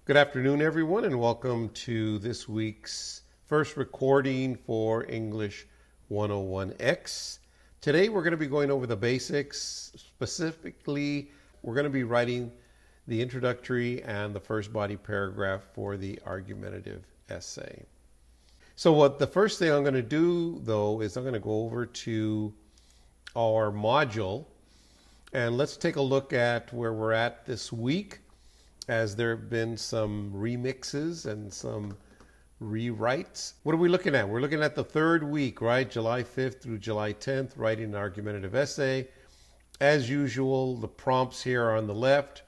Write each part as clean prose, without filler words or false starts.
Good afternoon, everyone, and welcome to this week's first recording for English 101X. Today we're going to be going over the basics. Specifically, we're going to be writing the introductory and the first body paragraph for the argumentative essay. So the first thing I'm going to do, though, is I'm going to go over to our module, and let's take a look at where we're at this week, as there have been some remixes and some rewrites. What are we looking at? We're looking at the third week, right? July 5th through July 10th, writing an argumentative essay. As usual, the prompts here are on the left.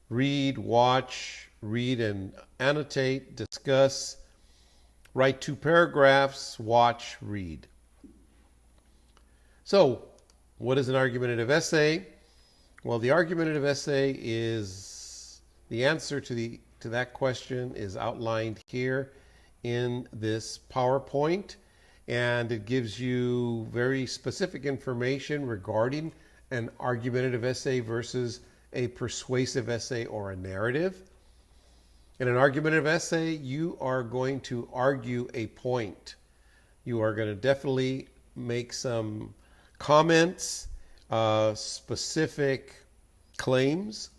Read, watch, read and annotate, discuss, write 2 paragraphs, watch, read. So, what is an argumentative essay? Well, the argumentative essay is the answer to that question is outlined here in this PowerPoint, and it gives you very specific information regarding an argumentative essay versus a persuasive essay or a narrative. In an argumentative essay, you are going to argue a point. You are going to definitely make some comments, specific claims.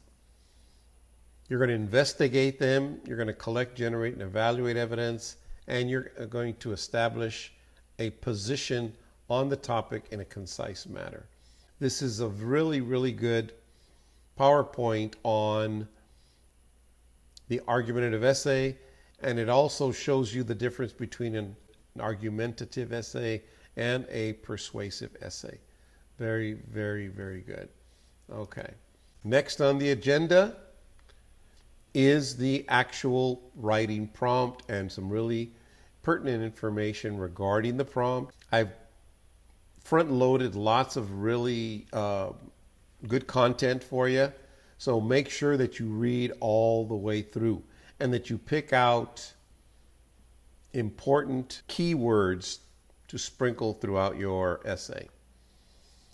You're going to investigate them, you're going to collect, generate, and evaluate evidence, and you're going to establish a position on the topic in a concise manner. This is a really, really good PowerPoint on the argumentative essay, and it also shows you the difference between an argumentative essay and a persuasive essay. Very, very, very good. Okay. Next on the agenda is the actual writing prompt and some really pertinent information regarding the prompt. I've front-loaded lots of really good content for you, so make sure that you read all the way through and that you pick out important keywords to sprinkle throughout your essay.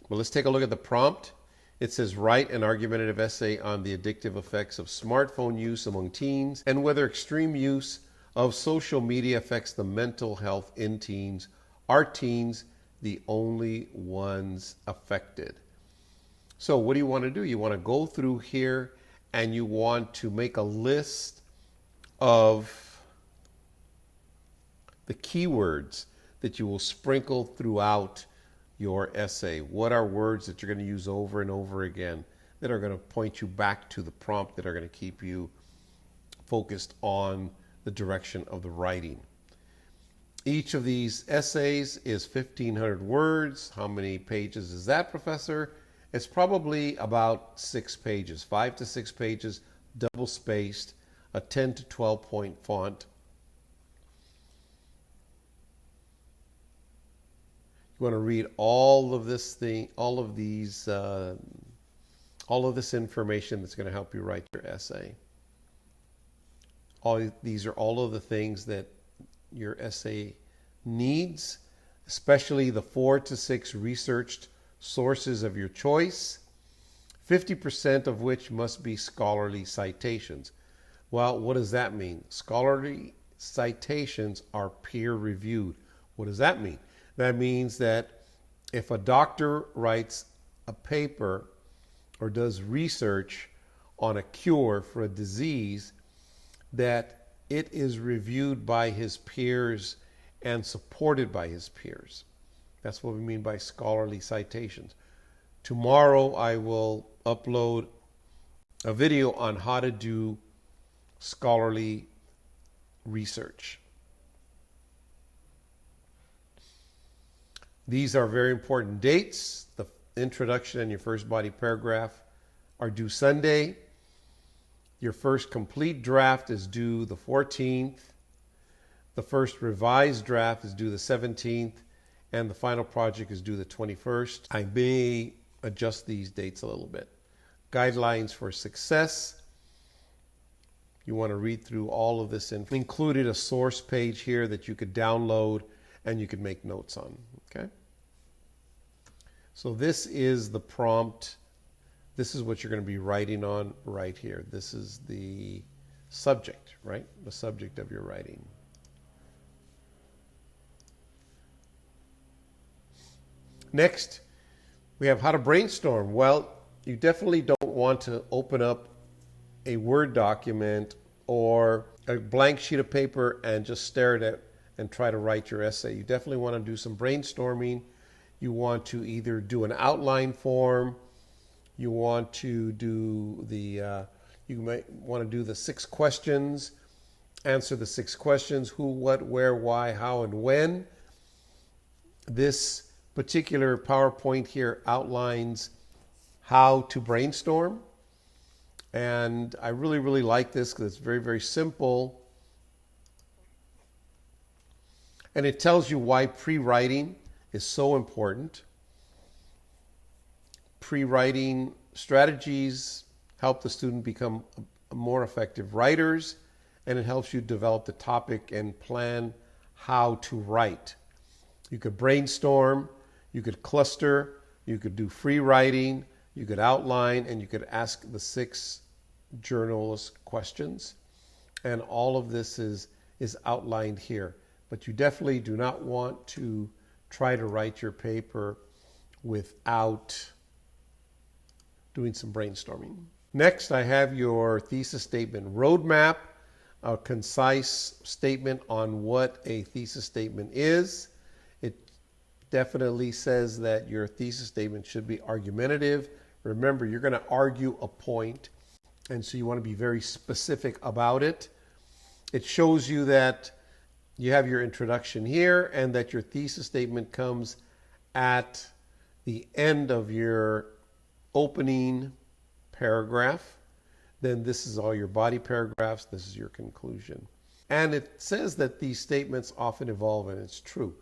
Well, let's take a look at the prompt. It says, write an argumentative essay on the addictive effects of smartphone use among teens and whether extreme use of social media affects the mental health in teens. Are teens the only ones affected? So what do you want to do? You want to go through here and you want to make a list of the keywords that you will sprinkle throughout your essay. What are words that you're going to use over and over again that are going to point you back to the prompt, that are going to keep you focused on the direction of the writing? Each of these essays is 1,500 words. How many pages is that, Professor? It's probably about 6 pages, 5 to 6 pages, double spaced, a 10 to 12 point font. You want to read all of this information that's going to help you write your essay. These are all of the things that your essay needs, especially the 4 to 6 researched sources of your choice, 50% of which must be scholarly citations. Well, what does that mean? Scholarly citations are peer-reviewed. What does that mean? That means that if a doctor writes a paper or does research on a cure for a disease, that it is reviewed by his peers and supported by his peers. That's what we mean by scholarly citations. Tomorrow I will upload a video on how to do scholarly research. These are very important dates. The introduction and your first body paragraph are due Sunday. Your first complete draft is due the 14th. The first revised draft is due the 17th. And the final project is due the 21st. I may adjust these dates a little bit. Guidelines for success. You want to read through all of this. Included a source page here that you could download and you could make notes on. Okay. So this is the prompt. This is what you're going to be writing on right here. This is the subject, right? The subject of your writing. Next, we have how to brainstorm. Well, you definitely don't want to open up a Word document or a blank sheet of paper and just stare at it and try to write your essay. You definitely want to do some brainstorming. You want to either do an outline form, you want to do you might want to do the 6 questions, answer the 6 questions: who, what, where, why, how, and when. This particular PowerPoint here outlines how to brainstorm. And I really, really like this because it's very, very simple. And it tells you why pre-writing is so important. Pre-writing strategies help the student become more effective writers, and it helps you develop the topic and plan how to write. You could brainstorm, you could cluster, you could do free writing, you could outline, and you could ask the 6 journalist questions. And all of this is outlined here. But you definitely do not want to try to write your paper without doing some brainstorming. Next, I have your thesis statement roadmap, a concise statement on what a thesis statement is. It definitely says that your thesis statement should be argumentative. Remember, you're going to argue a point, and so you want to be very specific about it. It shows you that you have your introduction here and that your thesis statement comes at the end of your opening paragraph. Then this is all your body paragraphs. This is your conclusion. And it says that these statements often evolve, and it's true.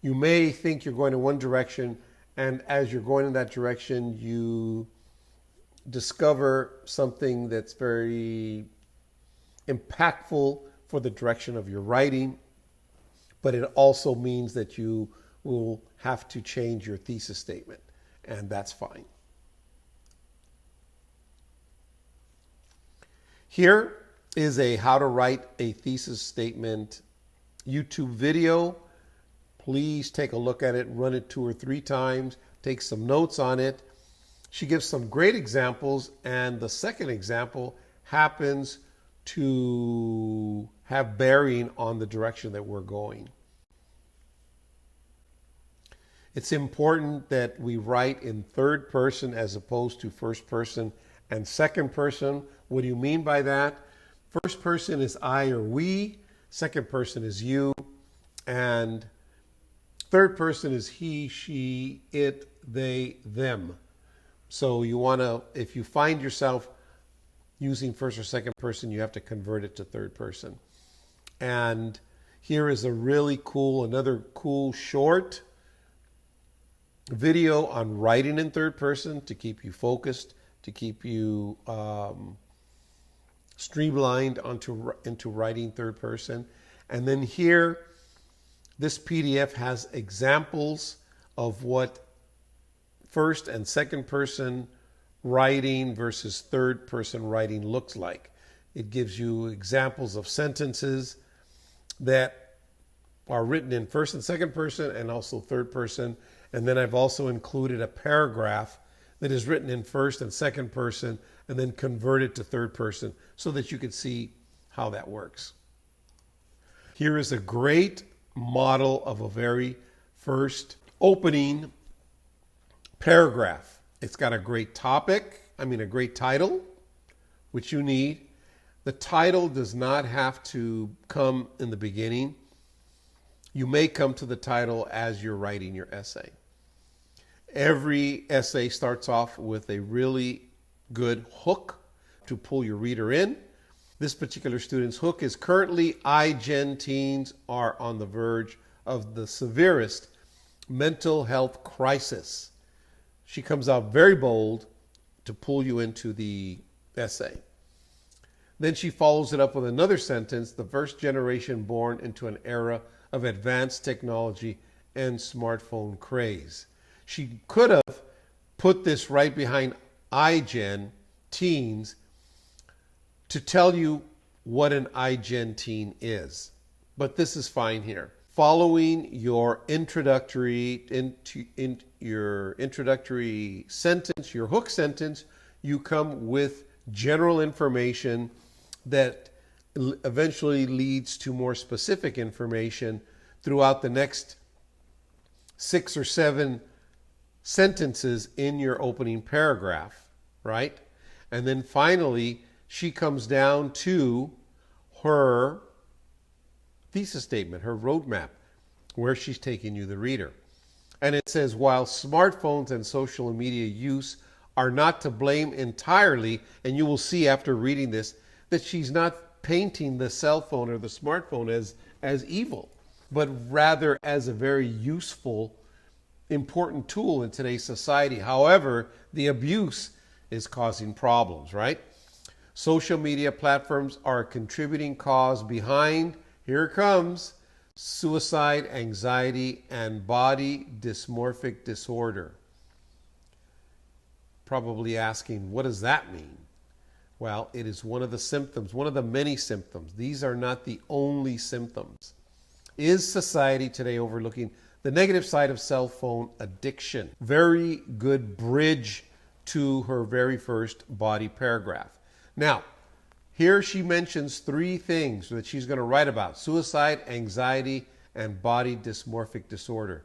You may think you're going in one direction, and as you're going in that direction, you discover something that's very impactful for the direction of your writing, but it also means that you will have to change your thesis statement, and that's fine. Here is a how to write a thesis statement YouTube video. Please take a look at it, run it 2 or 3 times, take some notes on it. She gives some great examples, and the second example happens to have bearing on the direction that we're going. It's important that we write in third person as opposed to first person and second person. What do you mean by that? First person is I or we, second person is you, and third person is he, she, it, they, them. So you want to, if you find yourself using first or second person, you have to convert it to third person. And here is a really cool, another cool short video on writing in third person to keep you focused, to keep you streamlined into writing third person. And then here, this PDF has examples of what first and second person writing versus third person writing looks like. It gives you examples of sentences that are written in first and second person and also third person. And then I've also included a paragraph that is written in first and second person and then converted to third person so that you can see how that works. Here is a great model of a very first opening paragraph. It's got a great a great title, which you need. The title does not have to come in the beginning. You may come to the title as you're writing your essay. Every essay starts off with a really good hook to pull your reader in. This particular student's hook is currently iGen teens are on the verge of the severest mental health crisis. She comes out very bold to pull you into the essay. Then she follows it up with another sentence, the first generation born into an era of advanced technology and smartphone craze. She could have put this right behind iGen teens to tell you what an igentine is. But this is fine here. Following your introductory sentence, your hook sentence, you come with general information that eventually leads to more specific information throughout the next 6 or 7 sentences in your opening paragraph, right? And then finally, she comes down to her thesis statement, her roadmap, where she's taking you, the reader. And it says, while smartphones and social media use are not to blame entirely, and you will see after reading this that she's not painting the cell phone or the smartphone as evil, but rather as a very useful, important tool in today's society. However, the abuse is causing problems, right? Social media platforms are a contributing cause behind, here it comes, suicide, anxiety, and body dysmorphic disorder. Probably asking, what does that mean? Well, it is one of the symptoms, one of the many symptoms. These are not the only symptoms. Is society today overlooking the negative side of cell phone addiction? Very good bridge to her very first body paragraph. Now, here she mentions 3 things that she's going to write about: suicide, anxiety, and body dysmorphic disorder.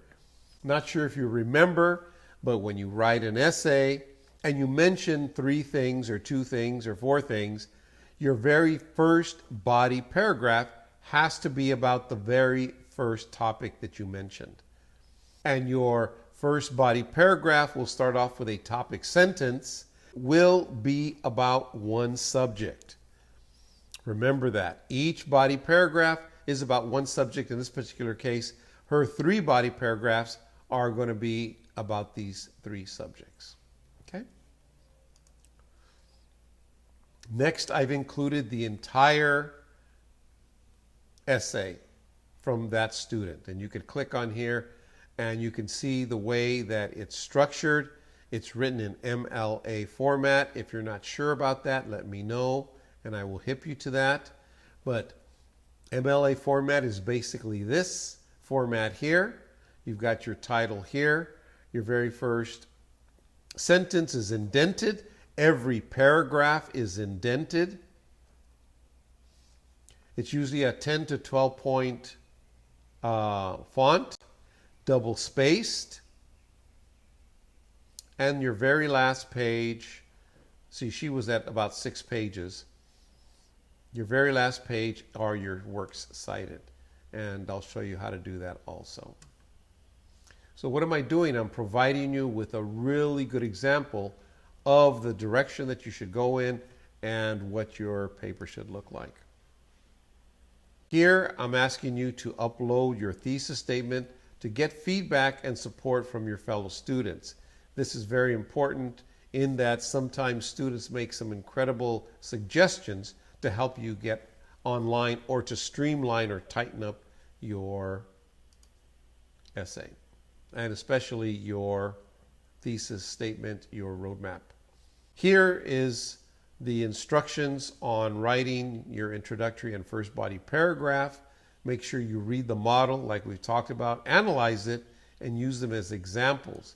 Not sure if you remember, but when you write an essay and you mention 3 things or 2 things or 4 things, your very first body paragraph has to be about the very first topic that you mentioned. And your first body paragraph will start off with a topic sentence, will be about one subject. Remember that. Each body paragraph is about one subject. In this particular case, her 3 body paragraphs are going to be about these 3 subjects. Okay? Next, I've included the entire essay from that student. And you can click on here and you can see the way that it's structured. It's written in Mla format. If you're not sure about that, let me know and I will hip you to that. But Mla format is basically this format here. You've got your title here. Your very first sentence is indented. Every paragraph is indented. It's usually a 10 to 12 point font, double spaced. And your very last page, see, she was at about 6 pages. Your very last page are your works cited. And I'll show you how to do that also. So what am I doing? I'm providing you with a really good example of the direction that you should go in and what your paper should look like. Here, I'm asking you to upload your thesis statement to get feedback and support from your fellow students. This is very important in that sometimes students make some incredible suggestions to help you get online or to streamline or tighten up your essay, and especially your thesis statement, your roadmap. Here is the instructions on writing your introductory and first body paragraph. Make sure you read the model like we've talked about, analyze it, and use them as examples.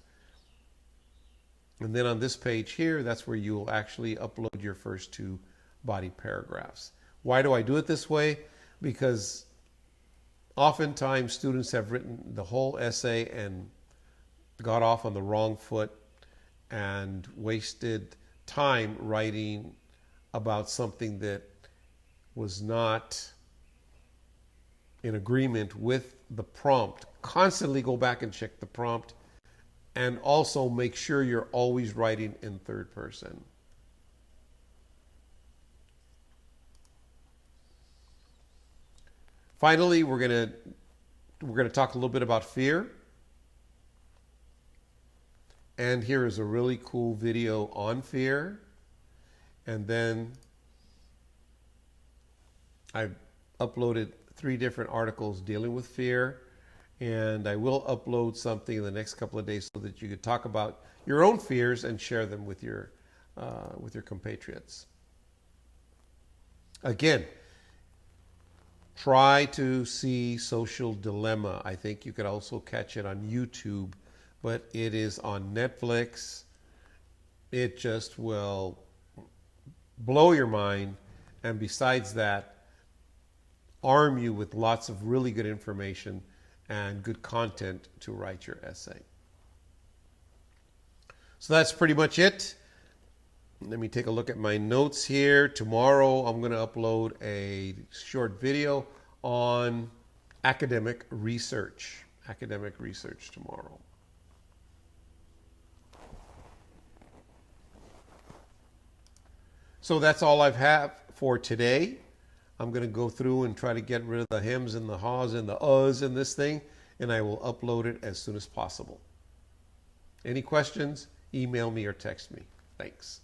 And then on this page here, that's where you will actually upload your first 2 body paragraphs. Why do I do it this way? Because oftentimes students have written the whole essay and got off on the wrong foot and wasted time writing about something that was not in agreement with the prompt. Constantly go back and check the prompt, and also make sure you're always writing in 3rd person. Finally, we're going to talk a little bit about fear. And here is a really cool video on fear. And then I've uploaded 3 different articles dealing with fear. And I will upload something in the next couple of days so that you can talk about your own fears and share them with your compatriots. Again, Try to see Social Dilemma. I think you could also catch it on YouTube, but it is on Netflix. It just will blow your mind, and besides that, arm you with lots of really good information and good content to write your essay. So that's pretty much it. Let me take a look at my notes here. Tomorrow I'm going to upload a short video on academic research. Academic research tomorrow. So that's all I have for today. I'm going to go through and try to get rid of the hems and the haws and the uhs in this thing, and I will upload it as soon as possible. Any questions? Email me or text me. Thanks.